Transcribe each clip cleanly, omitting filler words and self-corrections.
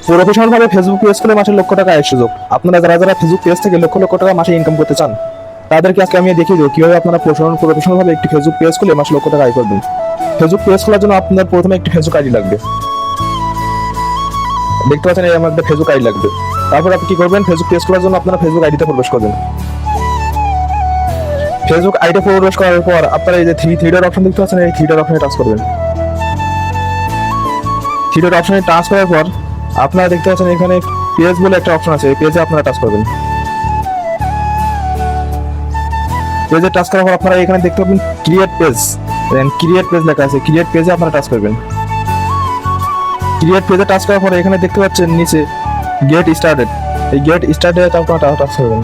Professional ভাবে Facebook page খুলে মাসে লক্ষ টাকা আয়ের সুযোগ। আপনারা যারা যারা ফেসবুক পেজ থেকে লক্ষ লক্ষ টাকা মাসে ইনকাম করতে চান, তাদেরকে আজকে আমি দেখিয়ে দেবো কিভাবে আপনারা প্রফেশনাল ভাবে একটি ফেসবুক পেজ খুলে মাসে লক্ষ টাকা আয় করবেন। ফেসবুক পেজ খোলার জন্য আপনার প্রথমে একটি ফেসবুক আইডি লাগবে। দেখতে পাচ্ছেন এই আমাদের ফেসবুক আইডি লাগবে। তারপর আপনি কি করবেন, ফেসবুক পেজ খোলার জন্য আপনারা ফেসবুক আইডিতে প্রবেশ করবেন। ফেসবুক আইডি প্রবেশ করার পর আপনারা এই যে থ্রি ডট অপশন দেখতে পাচ্ছেন, এই থ্রি ডট অপশনে টাচ করবেন। থ্রি ডট অপশনে টাচ করার পর আপনারা দেখতে পাচ্ছেন এখানে পেজ বলে একটা অপশন আছে, এই পেজে আপনারা টাচ করবেন। পেজে টাচ করার পর আপনারা এখানে দেখতে পাবেন ক্রিয়েট পেজ, ক্রিয়েট পেজ লেখা আছে, ক্রিয়েট পেজে আপনারা টাচ করবেন। ক্রিয়েট পেজে টাচ করার পরে এখানে দেখতে পাচ্ছেন নিচে গেট স্টার্টেড, এই গেট স্টার্টেড আপনারা টাচ করবেন।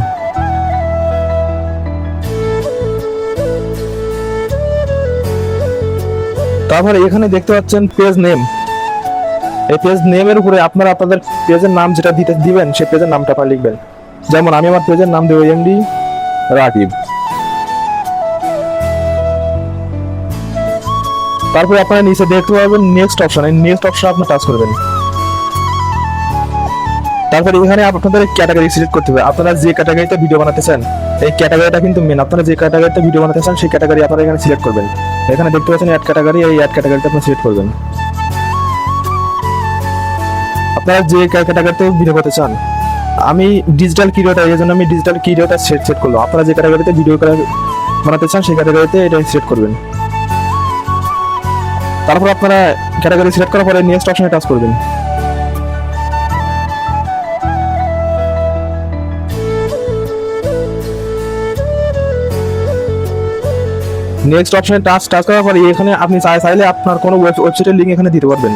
তারপরে এখানে দেখতে পাচ্ছেন পেজ নেম, এই পেজ নেমের উপরে আপনারা আপনাদের পেজের নাম যেটা দিবেন সেই পেজের নামটা আপনারা লিখবেন। যেমন আমি আমার পেজের নাম দেবো এমডি রাকিব। তারপরে আপনারা নিচে দেখতে পাবেন নেক্সট অপশন, এই নেক্সট অপশন আপনি টাচ করবেন। তারপরে এখানে আপনাদের ক্যাটাগরি সিলেক্ট করতে হবে, আপনারা যে ক্যাটাগরিতে ভিডিও বানাতে চান এই ক্যাটাগরিটা কিন্তু মেন। আপনারা যে ক্যাটাগরিতে ভিডিও বানাতে চান সেই ক্যাটাগরি আপনারা এখানে সিলেক্ট করবেন। এখানে দেখতে পাচ্ছেন অ্যাড ক্যাটাগরি, এই অ্যাড ক্যাটাগরিটা আপনি সিলেক্ট করবেন। আপনারা যে ক্যাটাগরিতে ভিডিও করতে চান, আমি ডিজিটাল ক্রিয়েটর, এই জন্য আমি ডিজিটাল ক্রিয়েটর সেট করলাম। আপনারা যে ক্যাটাগরিতে ভিডিও বানাতে চান সেই ক্যাটাগরিতে এটা সিলেক্ট করবেন। তারপর আপনারা ক্যাটাগরি সিলেক্ট করার পরে নেক্সট অপশনে টাচ করবেন। নেক্সট অপশনে টাচ করার পরে এখানে আপনি চাইলে আপনার কোনো ওয়েবসাইটের লিঙ্ক এখানে দিতে পারবেন।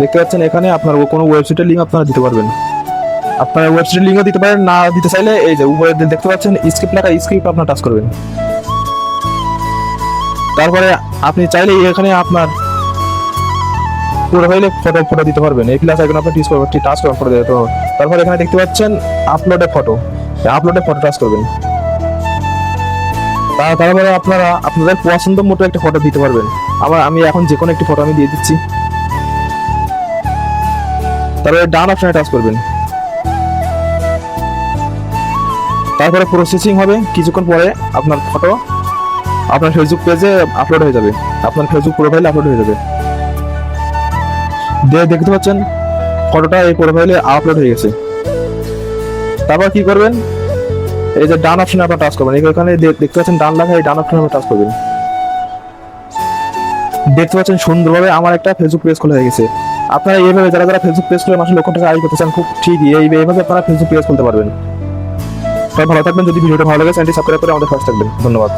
দেখতে পাচ্ছেন এখানে আপনার কোনো ওয়েবসাইটের লিঙ্ক আপনারা দিতে পারবেন। আপনার ওয়েবসাইটের লিঙ্কও দিতে পারেন, না দিতে চাইলে এই যে উপরে দেখতে পাচ্ছেন স্ক্রিপ্ট লেখা, স্ক্রিপ্ট আপনারা টাচ করবেন। তারপরে আপনি চাইলে এখানে আপনার প্রোফাইলে ফটো দিতে পারবেন। এই প্লাস আইকন আপনি টাচ করবেন ফটো দিতে। তারপর এখানে দেখতে পাচ্ছেন আপলোডে ফটো, আপলোডে ফটো টাচ করবেন। তারপরে আপনারা আপনাদের পছন্দ মতো একটা ফটো দিতে পারবেন। আমি এখন যে কোনো একটি ফটো আমি দিয়ে দিচ্ছি। তারপরে ডান অপশনে টাচ করবেন। তারপরে প্রসেসিং হবে, কিছুক্ষণ পরে আপনার ফটো আপনার ফেসবুক পেজে আপলোড হয়ে যাবে, আপনার ফেসবুক প্রোফাইলে আপলোড হয়ে যাবে। দেখতে পাচ্ছেন ফটোটা এই প্রোফাইলে আপলোড হয়ে গেছে। তারপর কি করবেন, এই যে ডান অপশনে আপনারা টাচ করবেন। এখানে দেখতে পাচ্ছেন ডান লেখা, এই ডান অপশনে আপনারা টাচ করবেন। দেখতে পাচ্ছেন সুন্দরভাবে আমার একটা ফেসবুক পেজ খোলা হয়ে গেছে। আপনারা এইভাবে যারা যারা ফেসবুক পেজ খুলে মাসে লক্ষ টাকা আয় করতে চান, খুব ঠিকই এইভাবে আপনারা ফেসবুক পেজ খুলতে পারবেন। তাই ভালো থাকবেন। যদি ভিডিওটা ভালো লাগে চ্যানেলটি সাবস্ক্রাইব করে আমাদের পাশে থাকবেন। ধন্যবাদ।